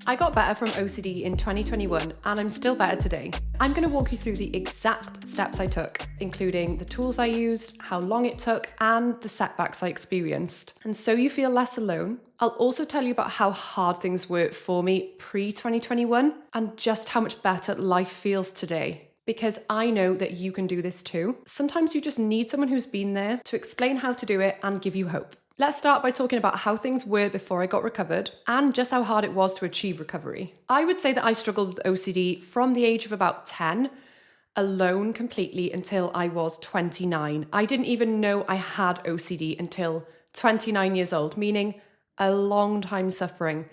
I got better from OCD in 2021 and I'm still better today. I'm going to walk you through the exact steps I took, including the tools I used, how long it took, and the setbacks I experienced. And so you feel less alone. I'll also tell you about how hard things were for me pre-2021 and just how much better life feels today. Because I know that you can do this too. Sometimes you just need someone who's been there to explain how to do it and give you hope. Let's start by talking about how things were before I got recovered and just how hard it was to achieve recovery. I would say that I struggled with OCD from the age of about 10, alone completely until I was 29. I didn't even know I had OCD until 29 years old, meaning a long time suffering.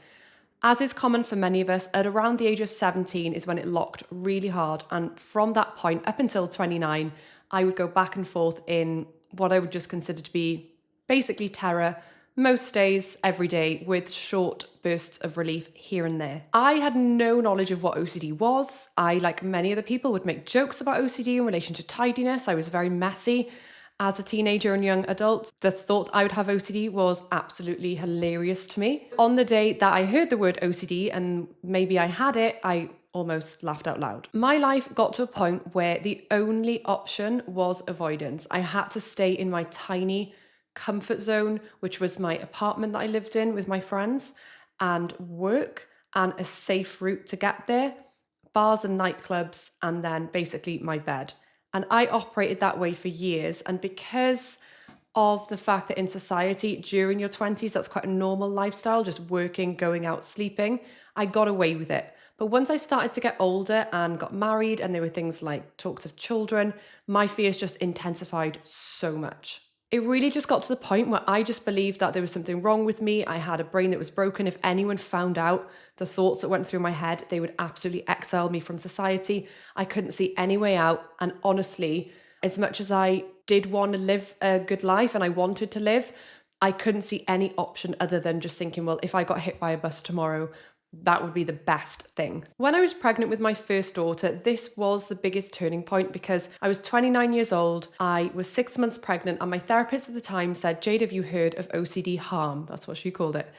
As is common for many of us, at around the age of 17 is when it locked really hard. And from that point up until 29, I would go back and forth in what I would just consider to be basically terror, most days, every day, with short bursts of relief here and there. I had no knowledge of what OCD was. I, like many other people, would make jokes about OCD in relation to tidiness. I was very messy. As a teenager and young adult, the thought I would have OCD was absolutely hilarious to me. On the day that I heard the word OCD and maybe I had it, I almost laughed out loud. My life got to a point where the only option was avoidance. I had to stay in my tiny comfort zone, which was my apartment that I lived in with my friends, and work, and a safe route to get there, bars and nightclubs, and then basically my bed. And I operated that way for years. And because of the fact that in society during your 20s, that's quite a normal lifestyle, just working, going out, sleeping, I got away with it. But once I started to get older and got married, and there were things like talks of children, my fears just intensified so much. It really just got to the point where I just believed that there was something wrong with me. I had a brain that was broken. If anyone found out the thoughts that went through my head, they would absolutely exile me from society. I couldn't see any way out. And honestly, as much as I did want to live a good life and I wanted to live, I couldn't see any option other than just thinking, well, if I got hit by a bus tomorrow, that would be the best thing. When I was pregnant with my first daughter, this was the biggest turning point because I was 29 years old. I was 6 months pregnant and my therapist at the time said, Jade, have you heard of OCD harm? That's what she called it.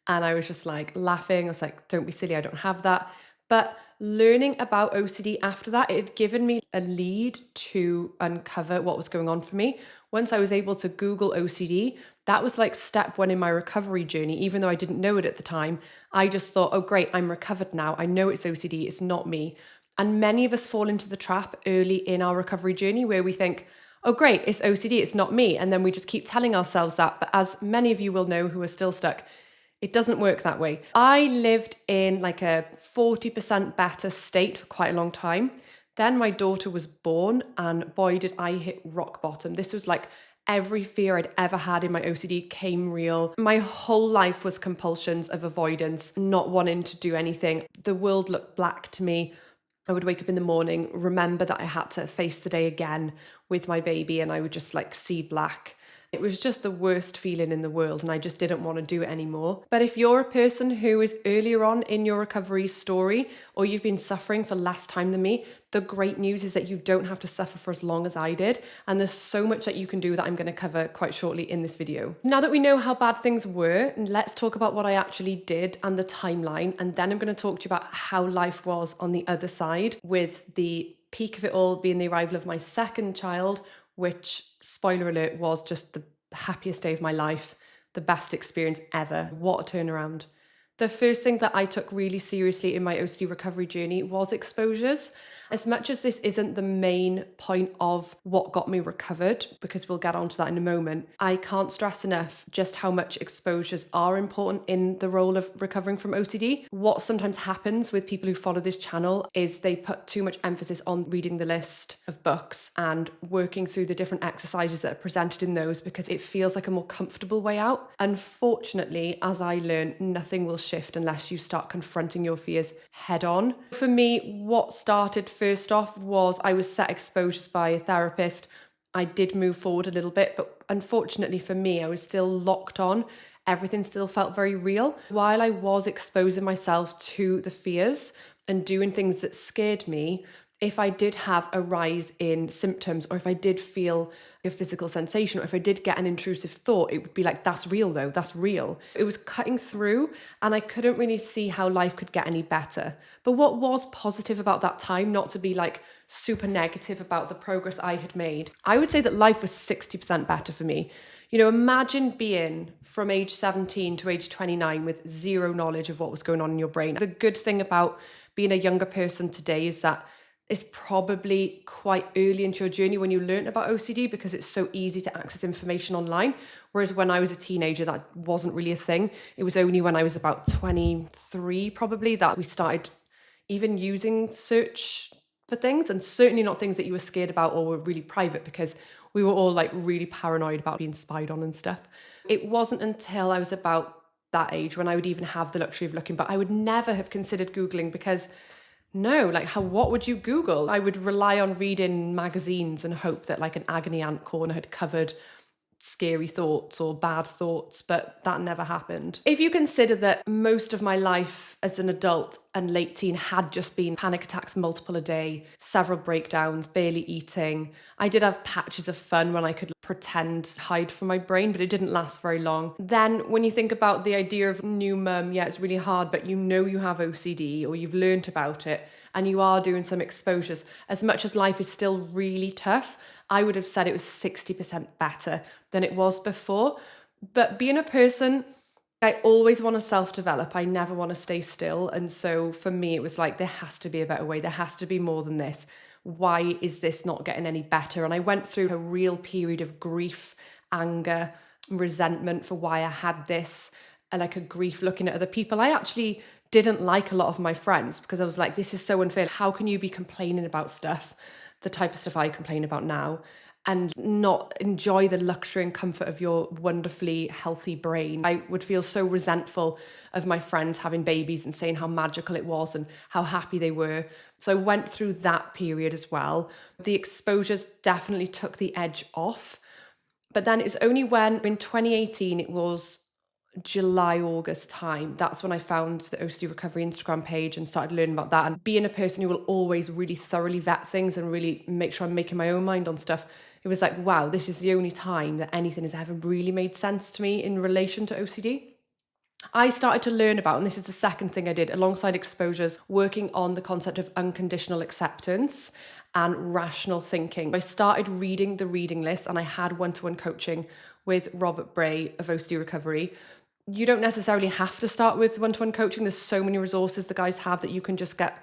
And I was just like laughing. I was like, don't be silly, I don't have that. But learning about OCD after that, it had given me a lead to uncover what was going on for me. Once I was able to Google OCD, that was like step one in my recovery journey. Even though I didn't know it at the time, I just thought, oh great, I'm recovered now. I know it's OCD, it's not me. And many of us fall into the trap early in our recovery journey where we think, oh great, it's OCD, it's not me. And then we just keep telling ourselves that. But as many of you will know who are still stuck, it doesn't work that way. I lived in like a 40% better state for quite a long time. Then my daughter was born and boy, did I hit rock bottom. This was like every fear I'd ever had in my OCD came real. My whole life was compulsions of avoidance, not wanting to do anything. The world looked black to me. I would wake up in the morning, remember that I had to face the day again with my baby, and I would just like see black. It was just the worst feeling in the world and I just didn't want to do it anymore. But if you're a person who is earlier on in your recovery story or you've been suffering for less time than me, the great news is that you don't have to suffer for as long as I did. And there's so much that you can do that I'm going to cover quite shortly in this video. Now that we know how bad things were, let's talk about what I actually did and the timeline. And then I'm going to talk to you about how life was on the other side, with the peak of it all being the arrival of my second child, which, spoiler alert, was just the happiest day of my life, the best experience ever. What a turnaround. The first thing that I took really seriously in my OCD recovery journey was exposures. As much as this isn't the main point of what got me recovered, because we'll get onto that in a moment, I can't stress enough just how much exposures are important in the role of recovering from OCD. What sometimes happens with people who follow this channel is they put too much emphasis on reading the list of books and working through the different exercises that are presented in those because it feels like a more comfortable way out. Unfortunately, as I learned, nothing will shift unless you start confronting your fears head on. For me, what started first off was I was set exposures by a therapist. I did move forward a little bit, but unfortunately for me, I was still locked on. Everything still felt very real. While I was exposing myself to the fears and doing things that scared me, if I did have a rise in symptoms, or if I did feel a physical sensation, or if I did get an intrusive thought, it would be like, that's real though, that's real. It was cutting through, and I couldn't really see how life could get any better. But what was positive about that time, not to be like super negative about the progress I had made, I would say that life was 60% better for me. You know, imagine being from age 17 to age 29 with zero knowledge of what was going on in your brain. The good thing about being a younger person today is that it's probably quite early into your journey when you learn about OCD, because it's so easy to access information online. Whereas when I was a teenager, that wasn't really a thing. It was only when I was about 23 probably that we started even using search for things, and certainly not things that you were scared about or were really private, because we were all like really paranoid about being spied on and stuff. It wasn't until I was about that age when I would even have the luxury of looking, but I would never have considered Googling, because what would you Google? I would rely on reading magazines and hope that like an agony aunt corner had covered scary thoughts or bad thoughts, but that never happened. If you consider that most of my life as an adult and late teen had just been panic attacks multiple a day, several breakdowns, barely eating. I did have patches of fun when I could pretend hide from my brain, but it didn't last very long. Then when you think about the idea of new mum, yeah, it's really hard, but you know you have OCD or you've learnt about it and you are doing some exposures. As much as life is still really tough, I would have said it was 60% better than it was before. But being a person, I always want to self-develop. I never want to stay still. And so for me, it was like, there has to be a better way. There has to be more than this. Why is this not getting any better? And I went through a real period of grief, anger, resentment for why I had this, like a grief looking at other people. I actually didn't like a lot of my friends because I was like, this is so unfair. How can you be complaining about stuff, the type of stuff I complain about now, and not enjoy the luxury and comfort of your wonderfully healthy brain? I would feel so resentful of my friends having babies and saying how magical it was and how happy they were. So I went through that period as well. The exposures definitely took the edge off. But then it's only when in 2018, it was July, August time, that's when I found the OCD Recovery Instagram page and started learning about that. And being a person who will always really thoroughly vet things and really make sure I'm making my own mind on stuff, it was like, wow, this is the only time that anything has ever really made sense to me in relation to OCD. I started to learn about, and this is the second thing I did alongside exposures, working on the concept of unconditional acceptance and rational thinking. I started reading the reading list, and I had one-to-one coaching with Robert Bray of OCD Recovery. You don't necessarily have to start with one-to-one coaching. There's so many resources the guys have that you can just get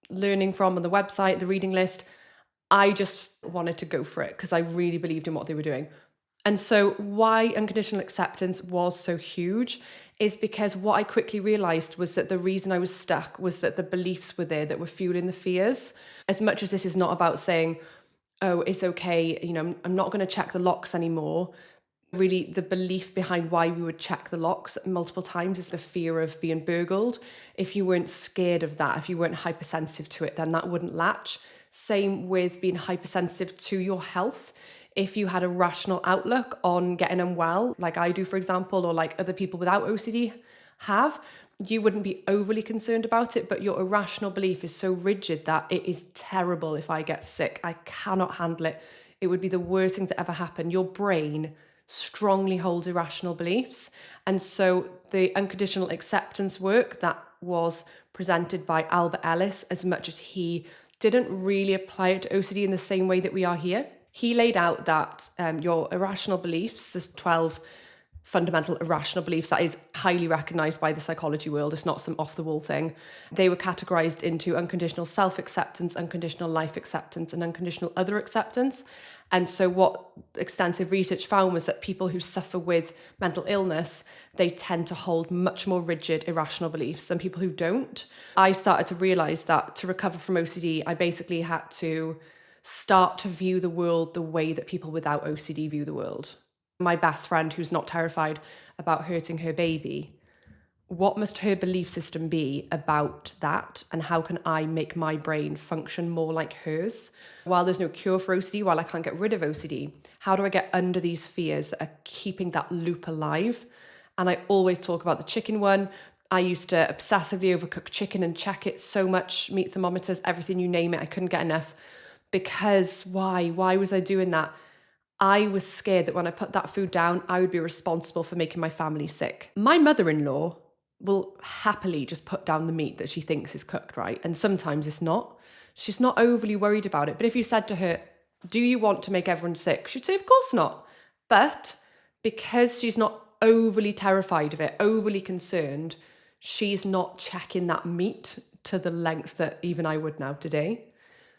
learning from on the website, the reading list. I just wanted to go for it because I really believed in what they were doing. And so why unconditional acceptance was so huge is because what I quickly realized was that the reason I was stuck was that the beliefs were there that were fueling the fears. As much as this is not about saying, oh, it's okay, I'm not going to check the locks anymore. Really, the belief behind why we would check the locks multiple times is the fear of being burgled. If you weren't scared of that, if you weren't hypersensitive to it, then that wouldn't latch. Same with being hypersensitive to your health. If you had a rational outlook on getting unwell, like I do, for example, or like other people without OCD have, you wouldn't be overly concerned about it, but your irrational belief is so rigid that it is terrible if I get sick. I cannot handle it. It would be the worst thing to ever happen. Your brain strongly holds irrational beliefs. And so the unconditional acceptance work that was presented by Albert Ellis, as much as he didn't really apply it to OCD in the same way that we are here, he laid out that your irrational beliefs, there's 12 fundamental irrational beliefs that is highly recognized by the psychology world. It's not some off-the-wall thing. They were categorized into unconditional self-acceptance, unconditional life acceptance, and unconditional other acceptance. And so what extensive research found was that people who suffer with mental illness, they tend to hold much more rigid, irrational beliefs than people who don't. I started to realize that to recover from OCD, I basically had to start to view the world the way that people without OCD view the world. My best friend who's not terrified about hurting her baby, what must her belief system be about that? And how can I make my brain function more like hers? While there's no cure for OCD, while I can't get rid of OCD, how do I get under these fears that are keeping that loop alive? And I always talk about the chicken one. I used to obsessively overcook chicken and check it so much, meat thermometers, everything, you name it. I couldn't get enough. Because why? Why was I doing that? I was scared that when I put that food down, I would be responsible for making my family sick. My mother-in-law will happily just put down the meat that she thinks is cooked, right? And sometimes it's not. She's not overly worried about it. But if you said to her, do you want to make everyone sick? She'd say, of course not. But because she's not overly terrified of it, overly concerned, she's not checking that meat to the length that even I would now today.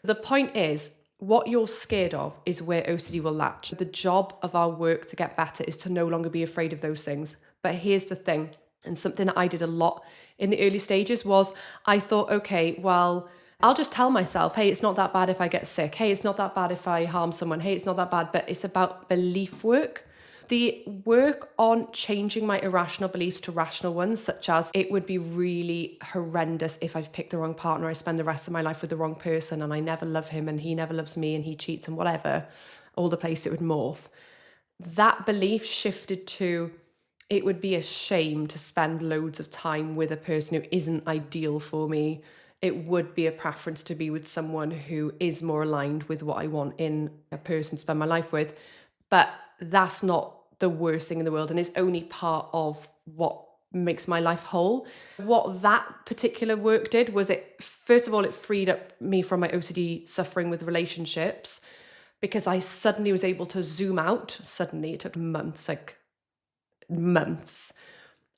The point is, what you're scared of is where OCD will latch. The job of our work to get better is to no longer be afraid of those things. But here's the thing, and something that I did a lot in the early stages was I thought, okay, well, I'll just tell myself, hey, it's not that bad if I get sick. Hey, it's not that bad if I harm someone. Hey, it's not that bad. But it's about belief work. The work on changing my irrational beliefs to rational ones, such as it would be really horrendous if I've picked the wrong partner, I spend the rest of my life with the wrong person and I never love him and he never loves me and he cheats and whatever, all the place it would morph. That belief shifted to it would be a shame to spend loads of time with a person who isn't ideal for me. It would be a preference to be with someone who is more aligned with what I want in a person to spend my life with. But that's not the worst thing in the world, and it's only part of what makes my life whole. What that particular work did was first of all, it freed up me from my OCD suffering with relationships, because I suddenly was able to zoom out. Suddenly, it took months, like months.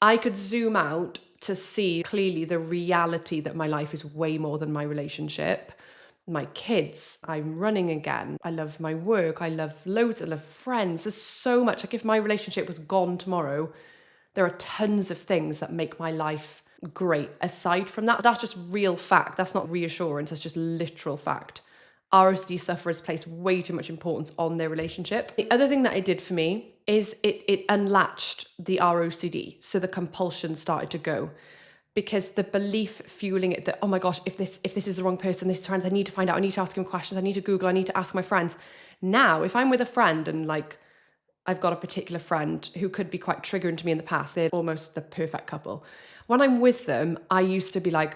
I could zoom out to see clearly the reality that my life is way more than my relationship. My kids, I'm running again. I love my work. I love loads. I love friends. There's so much. Like if my relationship was gone tomorrow, there are tons of things that make my life great. Aside from that, that's just real fact. That's not reassurance. That's just literal fact. ROCD sufferers place way too much importance on their relationship. The other thing that it did for me is it unlatched the ROCD. So the compulsion started to go. Because the belief fueling it that, oh my gosh, if this is the wrong person, this trans, I need to find out, I need to ask him questions, I need to Google, I need to ask my friends. Now, if I'm with a friend and like, I've got a particular friend who could be quite triggering to me in the past, they're almost the perfect couple. When I'm with them, I used to be like,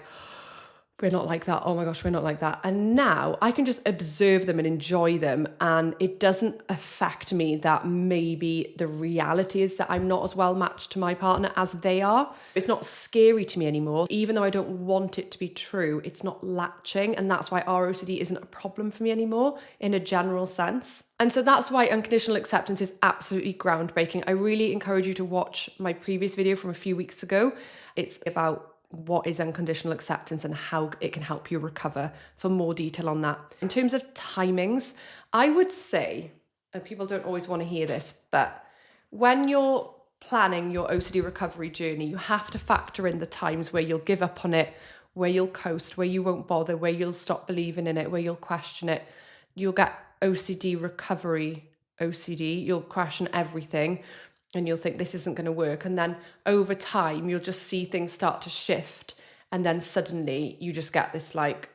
we're not like that. Oh my gosh, we're not like that. And now I can just observe them and enjoy them. And it doesn't affect me that maybe the reality is that I'm not as well matched to my partner as they are. It's not scary to me anymore. Even though I don't want it to be true, it's not latching. And that's why ROCD isn't a problem for me anymore in a general sense. And so that's why unconditional acceptance is absolutely groundbreaking. I really encourage you to watch my previous video from a few weeks ago. It's about what is unconditional acceptance and how it can help you recover, for more detail on that. In terms of timings, I would say, and people don't always want to hear this, but when you're planning your OCD recovery journey, you have to factor in the times where you'll give up on it, where you'll coast, where you won't bother, where you'll stop believing in it, where you'll question it. You'll get OCD recovery, OCD, you'll question everything. And you'll think this isn't going to work. And then over time, you'll just see things start to shift. And then suddenly you just get this like,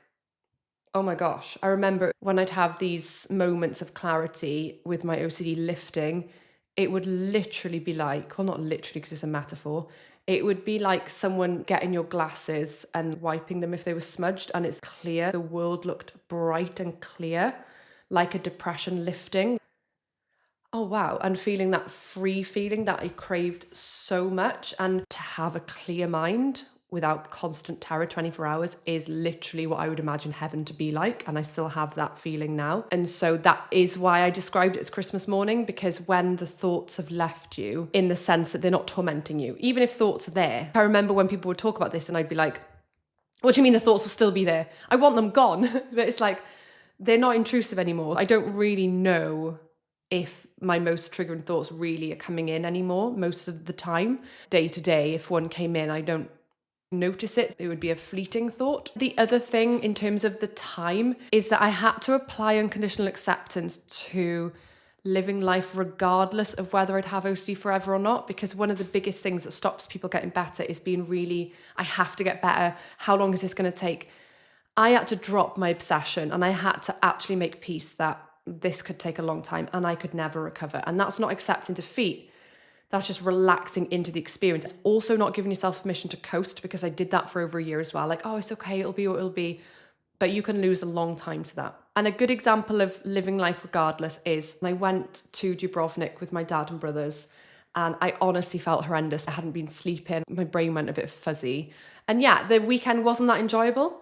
oh my gosh. I remember when I'd have these moments of clarity with my OCD lifting, it would literally be like, well, not literally because it's a metaphor. It would be like someone getting your glasses and wiping them if they were smudged and it's clear. The world looked bright and clear, like a depression lifting. Oh, wow. And feeling that free feeling that I craved so much, and to have a clear mind without constant terror 24 hours is literally what I would imagine heaven to be like. And I still have that feeling now. And so that is why I described it as Christmas morning, because when the thoughts have left you, in the sense that they're not tormenting you, even if thoughts are there. I remember when people would talk about this and I'd be like, what do you mean the thoughts will still be there? I want them gone. But it's like, they're not intrusive anymore. I don't really know if my most triggering thoughts really are coming in anymore most of the time. Day to day, if one came in, I don't notice it. It would be a fleeting thought. The other thing in terms of the time is that I had to apply unconditional acceptance to living life regardless of whether I'd have OCD forever or not, because one of the biggest things that stops people getting better is being really, I have to get better. How long is this going to take? I had to drop my obsession and I had to actually make peace that this could take a long time and I could never recover. And that's not accepting defeat. That's just relaxing into the experience. It's also not giving yourself permission to coast, because I did that for over a year as well. Like, oh, it's okay, it'll be what it'll be. But you can lose a long time to that. And a good example of living life regardless is I went to Dubrovnik with my dad and brothers, and I honestly felt horrendous. I hadn't been sleeping. My brain went a bit fuzzy. And yeah, the weekend wasn't that enjoyable,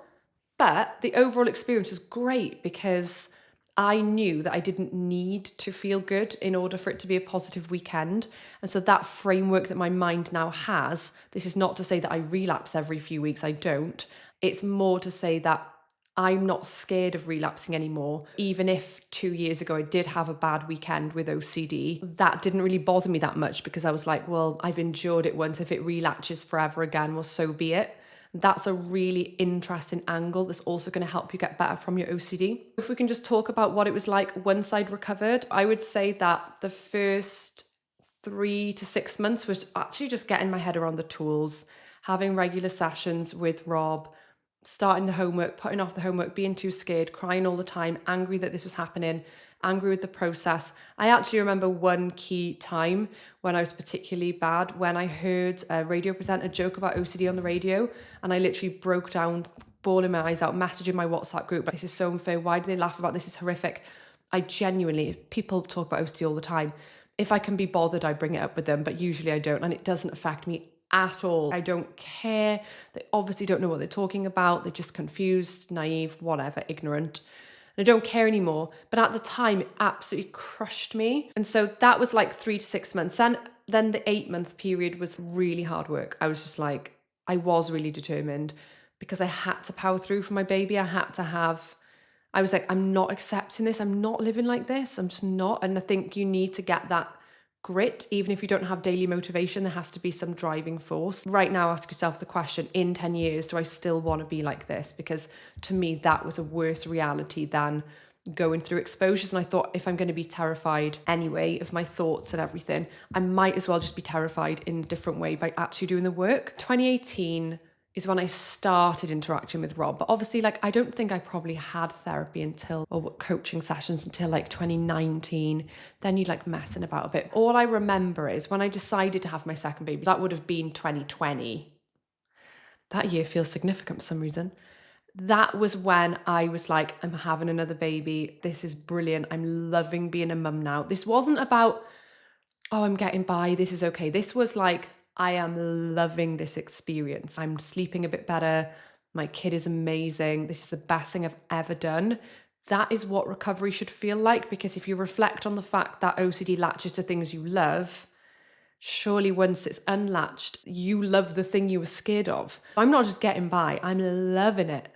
but the overall experience was great because I knew that I didn't need to feel good in order for it to be a positive weekend. And so that framework that my mind now has, this is not to say that I relapse every few weeks, I don't. It's more to say that I'm not scared of relapsing anymore. Even if 2 years ago I did have a bad weekend with OCD, that didn't really bother me that much, because I was like, well, I've endured it once. If it relapses forever again, well, so be it. That's a really interesting angle that's also going to help you get better from your OCD. If we can just talk about what it was like once I'd recovered, I would say that the first 3 to 6 months was actually just getting my head around the tools, having regular sessions with Rob, starting the homework, putting off the homework, being too scared, crying all the time, angry that this was happening, angry with the process. I actually remember one key time when I was particularly bad, when I heard a radio presenter joke about OCD on the radio, and I literally broke down, bawling my eyes out, messaging my WhatsApp group, this is so unfair, why do they laugh about this, is horrific. I genuinely, people talk about OCD all the time. If I can be bothered, I bring it up with them, but usually I don't, and it doesn't affect me at all. I don't care. They obviously don't know what they're talking about. They're just confused, naive, whatever, ignorant. And I don't care anymore. But at the time, it absolutely crushed me. And so that was like 3 to 6 months. And then the 8-month period was really hard work. I was just like, I was really determined, because I had to power through for my baby. I was like, I'm not accepting this. I'm not living like this. I'm just not. And I think you need to get that grit. Even if you don't have daily motivation, there has to be some driving force. Right now, ask yourself the question, in 10 years, do I still want to be like this? Because to me, that was a worse reality than going through exposures. And I thought, if I'm going to be terrified anyway of my thoughts and everything, I might as well just be terrified in a different way by actually doing the work. 2018 is when I started interacting with Rob. But obviously, like, I don't think I probably had therapy or coaching sessions until like 2019. Then you'd like messing about a bit. All I remember is when I decided to have my second baby, that would have been 2020. That year feels significant for some reason. That was when I was like, I'm having another baby. This is brilliant. I'm loving being a mum now. This wasn't about, oh, I'm getting by, this is okay. This was like, I am loving this experience. I'm sleeping a bit better. My kid is amazing. This is the best thing I've ever done. That is what recovery should feel like, because if you reflect on the fact that OCD latches to things you love, surely once it's unlatched, you love the thing you were scared of. I'm not just getting by, I'm loving it.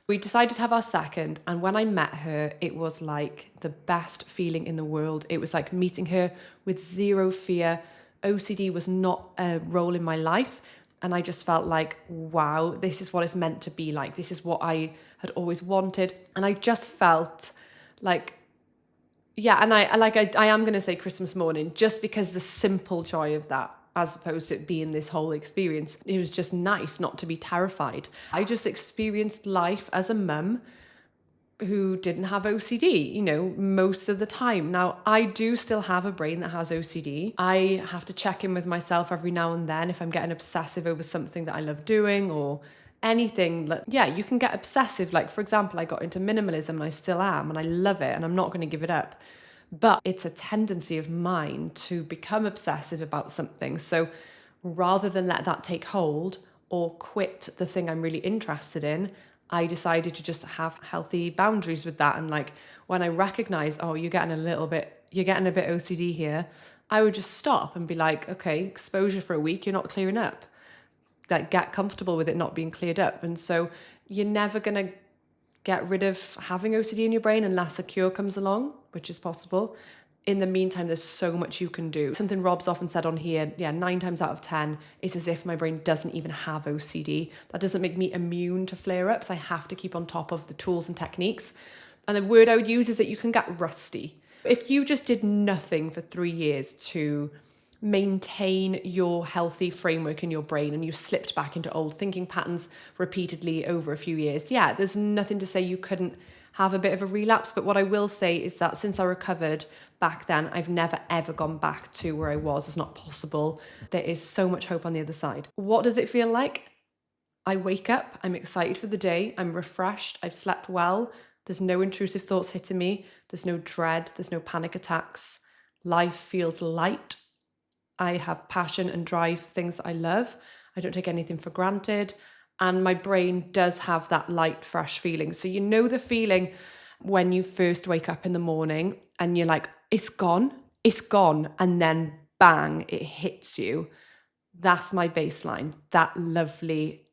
We decided to have our second, and when I met her, it was like the best feeling in the world. It was like meeting her with zero fear. OCD was not a role in my life, and I just felt like, wow, this is what it's meant to be like. This is what I had always wanted. And I just felt like, yeah, and I am going to say Christmas morning, just because the simple joy of that, as opposed to it being this whole experience, it was just nice not to be terrified. I just experienced life as a mum who didn't have OCD, most of the time. Now, I do still have a brain that has OCD. I have to check in with myself every now and then if I'm getting obsessive over something that I love doing or anything. Yeah, you can get obsessive. Like, for example, I got into minimalism and I still am, and I love it and I'm not going to give it up. But it's a tendency of mine to become obsessive about something. So rather than let that take hold or quit the thing I'm really interested in, I decided to just have healthy boundaries with that. And like, when I recognized, oh, you're getting a bit OCD here, I would just stop and be like, okay, exposure for a week, you're not clearing up. Like, get comfortable with it not being cleared up. And so you're never going to get rid of having OCD in your brain unless a cure comes along, which is possible. In the meantime, there's so much you can do. Something Rob's often said on here, 9 times out of 10, it's as if my brain doesn't even have OCD. That doesn't make me immune to flare-ups. I have to keep on top of the tools and techniques. And the word I would use is that you can get rusty. If you just did nothing for 3 years to maintain your healthy framework in your brain and you slipped back into old thinking patterns repeatedly over a few years, there's nothing to say you couldn't have a bit of a relapse. But what I will say is that since I recovered back then, I've never ever gone back to where I was. It's not possible. There is so much hope on the other side. What does it feel like? I wake up, I'm excited for the day, I'm refreshed, I've slept well, there's no intrusive thoughts hitting me, there's no dread, there's no panic attacks. Life feels light. I have passion and drive for things that I love. I don't take anything for granted. And my brain does have that light, fresh feeling. So you know the feeling when you first wake up in the morning and you're like, it's gone. And then bang, it hits you. That's my baseline. That lovely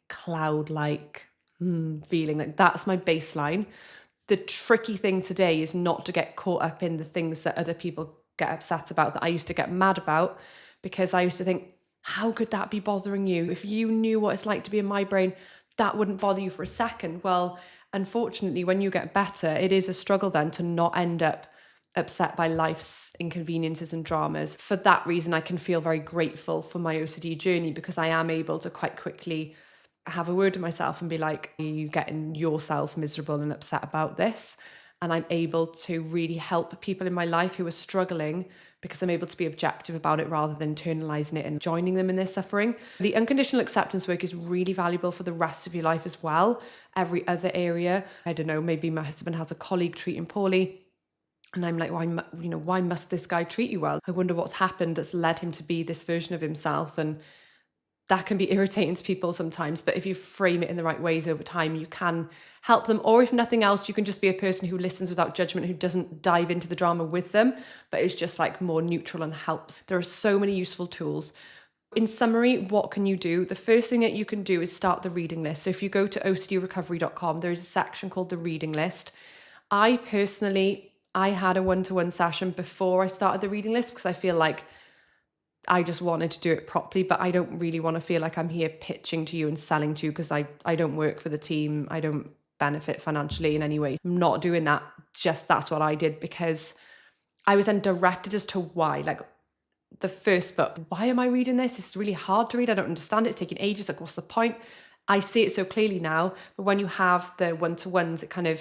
cloud-like feeling. Like that's my baseline. The tricky thing today is not to get caught up in the things that other people get upset about, that I used to get mad about, because I used to think, how could that be bothering you? If you knew what it's like to be in my brain, that wouldn't bother you for a second. Well, unfortunately, when you get better, it is a struggle then to not end up upset by life's inconveniences and dramas. For that reason, I can feel very grateful for my OCD journey, because I am able to quite quickly have a word with myself and be like, are you getting yourself miserable and upset about this? And I'm able to really help people in my life who are struggling, because I'm able to be objective about it rather than internalizing it and joining them in their suffering. The unconditional acceptance work is really valuable for the rest of your life as well. Every other area, I don't know, maybe my husband has a colleague treating poorly, and I'm like, why must this guy treat you well? I wonder what's happened that's led him to be this version of himself. And that can be irritating to people sometimes, but if you frame it in the right ways over time, you can help them. Or if nothing else, you can just be a person who listens without judgment, who doesn't dive into the drama with them, but is just like more neutral and helps. There are so many useful tools. In summary, what can you do? The first thing that you can do is start the reading list. So if you go to ocdrecovery.com, there is a section called the reading list. I had a one-to-one session before I started the reading list, because I feel like I just wanted to do it properly, but I don't really want to feel like I'm here pitching to you and selling to you, because I don't work for the team. I don't benefit financially in any way. I'm not doing that. Just that's what I did, because I was then directed as to why. Like the first book, why am I reading this? It's really hard to read. I don't understand it. It's taking ages. Like, what's the point? I see it so clearly now, but when you have the one-to-ones, it kind of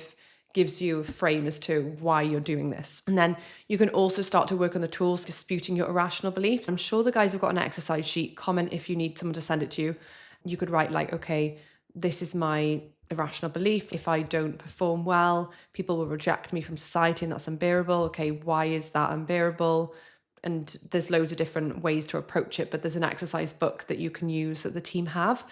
gives you a frame as to why you're doing this. And then you can also start to work on the tools, disputing your irrational beliefs. I'm sure the guys have got an exercise sheet. Comment if you need someone to send it to you. You could write like, okay, this is my irrational belief. If I don't perform well, people will reject me from society, and that's unbearable. Okay, why is that unbearable? And there's loads of different ways to approach it, but there's an exercise book that you can use that the team have.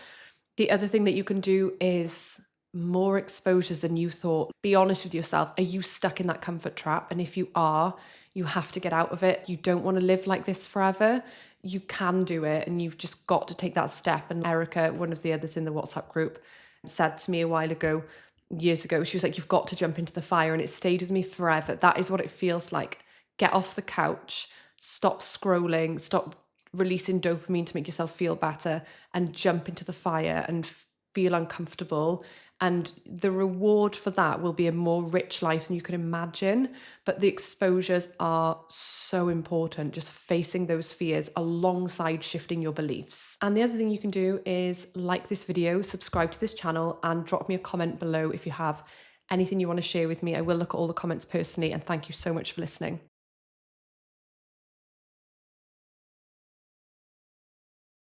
The other thing that you can do is more exposures than you thought. Be honest with yourself. Are you stuck in that comfort trap? And if you are, you have to get out of it. You don't want to live like this forever. You can do it, and you've just got to take that step. And Erica, one of the others in the WhatsApp group, said to me years ago, she was like, you've got to jump into the fire. And it stayed with me forever. That is what it feels like. Get off the couch, stop scrolling, stop releasing dopamine to make yourself feel better, and jump into the fire and feel uncomfortable. And the reward for that will be a more rich life than you can imagine. But the exposures are so important, just facing those fears alongside shifting your beliefs. And the other thing you can do is like this video, subscribe to this channel, and drop me a comment below if you have anything you want to share with me. I will look at all the comments personally, and thank you so much for listening.